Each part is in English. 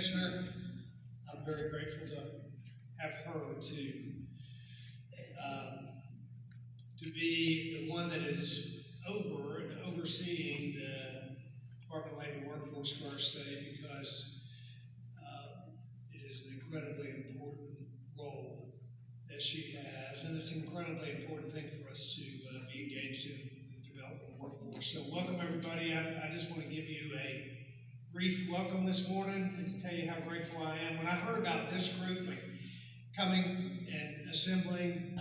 Commissioner. I'm very grateful to have her to be the one that is over and overseeing the Department of Labor Workforce for our state, because it is an incredibly important role that she has, and it's an incredibly important thing for us to be engaged in the development of workforce. So welcome everybody. I just want to give you a brief welcome this morning and to tell you how grateful I am. When I heard about this group coming and assembling,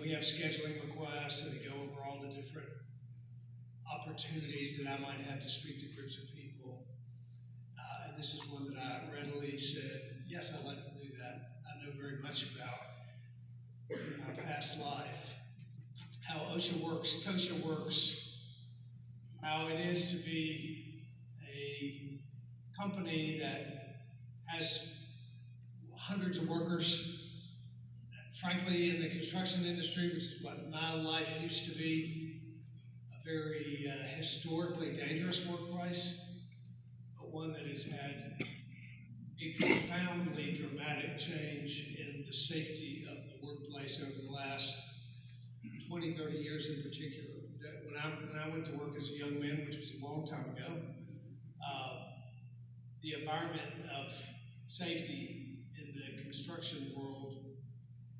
we have scheduling requests that go over all the different opportunities that I might have to speak to groups of people. And this is one that I readily said, yes, I'd like to do that. I know very much about my past life, how OSHA works, TOSHA works, how it is to be a company that has hundreds of workers. Frankly, in the construction industry, which is what my life used to be, a very historically dangerous workplace, but one that has had a profoundly dramatic change in the safety of the workplace over the last 20, 30 years in particular. When I went to work as a young man, which was a long time ago, the environment of safety in the construction world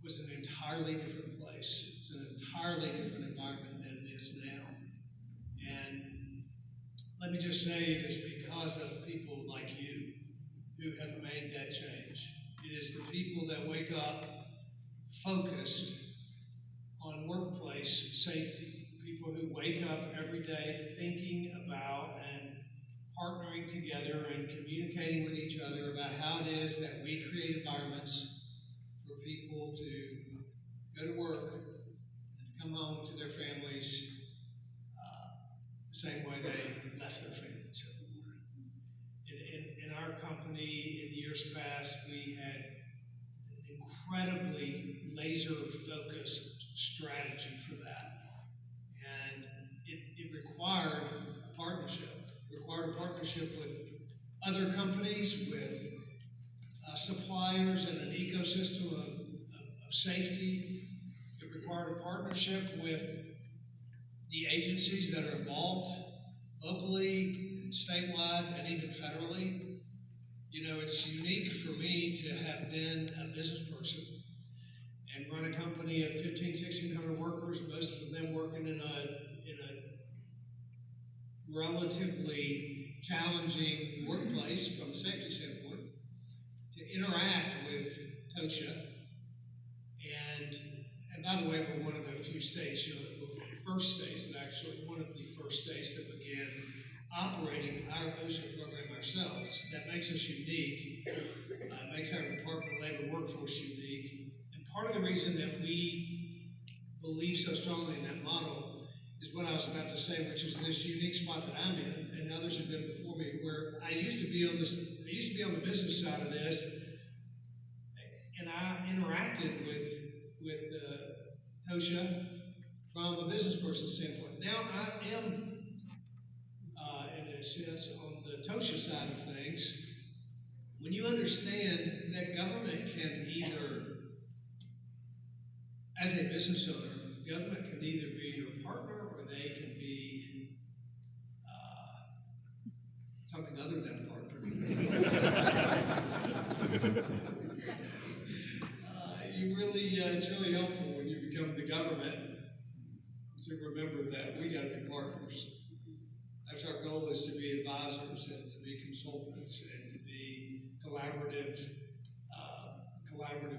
was an entirely different place. It's an entirely different environment than it is now. And let me just say, it is because of people like you who have made that change. It is the people that wake up focused on workplace safety, people who wake up every day thinking about and partnering together and communicating with each other about how it is that we create environments for people to go to work and come home to their families the same way they left their families every morning. In our company, in years past, we had an incredibly laser-focused strategy for that. And it required a partnership. It required a partnership with other companies, with suppliers, and an ecosystem of safety. It required a partnership with the agencies that are involved locally, statewide, and even federally. It's unique for me to have been a business person and run a company of 1,500 workers, most of them working in a relatively challenging workplace from a safety standpoint, to interact with TOSHA. And by the way, we're one of the few states, the first states that actually, one of the first states that began operating our OSHA program ourselves. That makes us unique, makes our Department of Labor Workforce unique. And part of the reason that we believe so strongly in that model is what I was about to say, which is this unique spot that I'm in, and others have been before me, where I used to be on the business side of this, and I interacted with TOSHA from a business person standpoint. Now I am, in a sense, on the TOSHA side of things. When you understand that government can either, as a business owner, government can either be your partner or they can be something other than a partner. It's really helpful when you become the government to remember that we got to be partners. That's our goal, is to be advisors and to be consultants and to be collaborative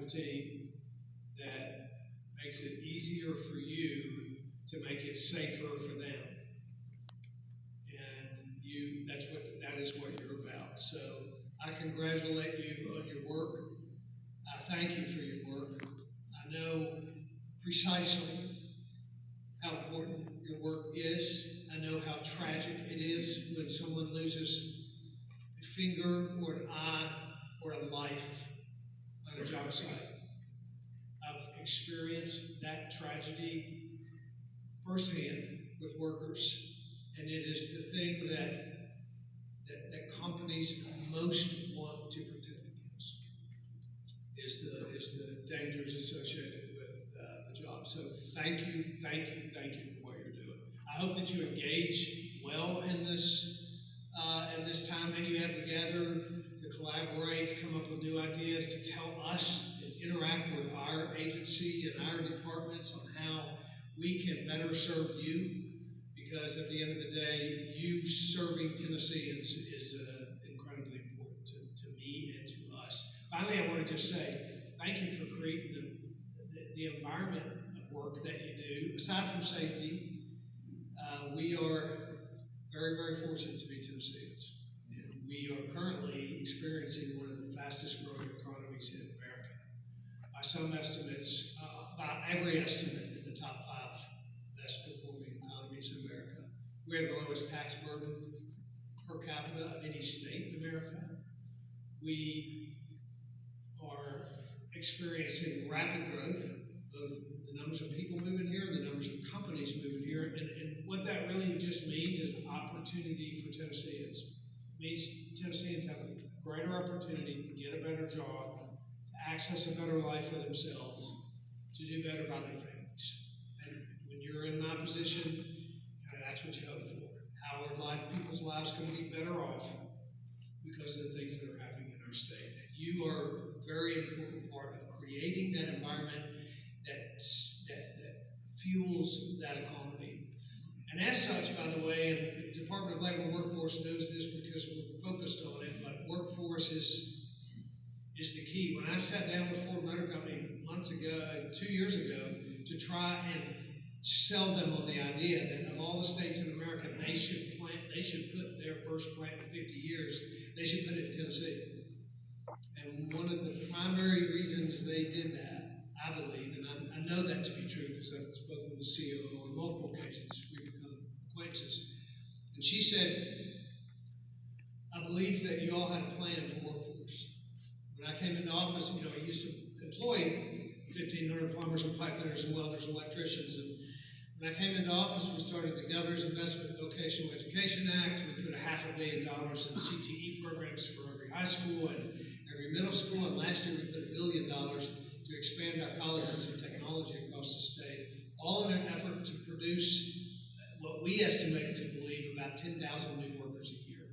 team that makes it easier for you to make it safer for them. And that is what you're about. So I congratulate you on your work. I thank you for your work. I know precisely how important your work is. I know how tragic it is when someone loses a finger or an eye or a life on a job site. I've experienced that tragedy firsthand with workers, and it is the thing that companies most want to protect against is the dangers associated with the job. So thank you for what you're doing. I hope that you engage well in this time that you have together to collaborate, to come up with new ideas, to tell us and interact with our agency and our departments on how we can better serve you. Because at the end of the day, you serving Tennesseans is incredibly important to me and to us. Finally, I want to just say thank you for creating the environment of work that you do. Aside from safety, we are very fortunate to be Tennesseans. And we are currently experiencing one of the fastest growing economies in America. By some estimates, about every estimate in the top 5 best performing economies in America. We have the lowest tax burden per capita of any state in America. We are experiencing rapid growth, both the numbers of people moving here and the numbers of companies moving here. And what that really just means is opportunity for Tennesseans. It means Tennesseans have a greater opportunity to get a better job, to access a better life for themselves, to do better by their families. And when you're in my position, that's what you hope for. People's lives can be better off because of the things that are happening in our state. And you are a very important part of creating that environment that fuels that economy. And as such, by the way, and the Department of Labor and Workforce knows this because we're focused on it, but workforce is the key. When I sat down with Ford Motor Company 2 years ago, to try and sell them on the idea that of all the states in America, they should put their first plant in 50 years, they should put it in Tennessee. And one of the primary reasons they did that, I believe, and I know that to be true because I've spoken with the CEO on multiple occasions, we've become acquaintances. And she said, I believe that you all had a plan for workforce. When I came into office, I used to employ 1,500 plumbers and pipe fitters and welders and electricians. And when I came into office, we started the Governor's Investment Vocational Education Act. We put $500 million in CTE programs for every high school and every middle school. And last year, we put $1 billion to expand our colleges of technology across the state, all in an effort to produce what we estimate to believe about 10,000 new workers a year.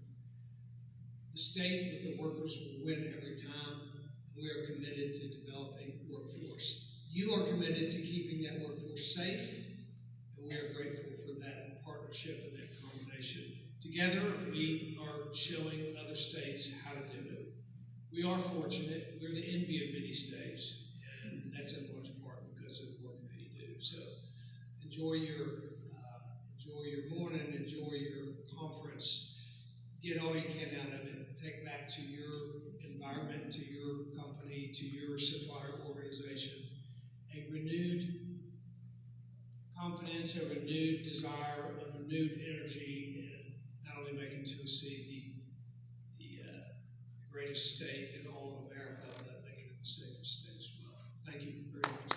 The state with the workers will win every time. We are committed to developing workforce. You are committed to keeping that workforce safe. We are grateful for that partnership and that combination. Together, we are showing other states how to do it. We are fortunate. We're the envy of many states, and that's in large part because of the work that you do. So enjoy your morning, enjoy your conference, get all you can out of it, take back to your environment, to your company, to your supplier organization, a renewed confidence, a renewed desire, a renewed energy in not only making Tennessee the greatest state in all of America, but making it the safest state as well. Thank you very much.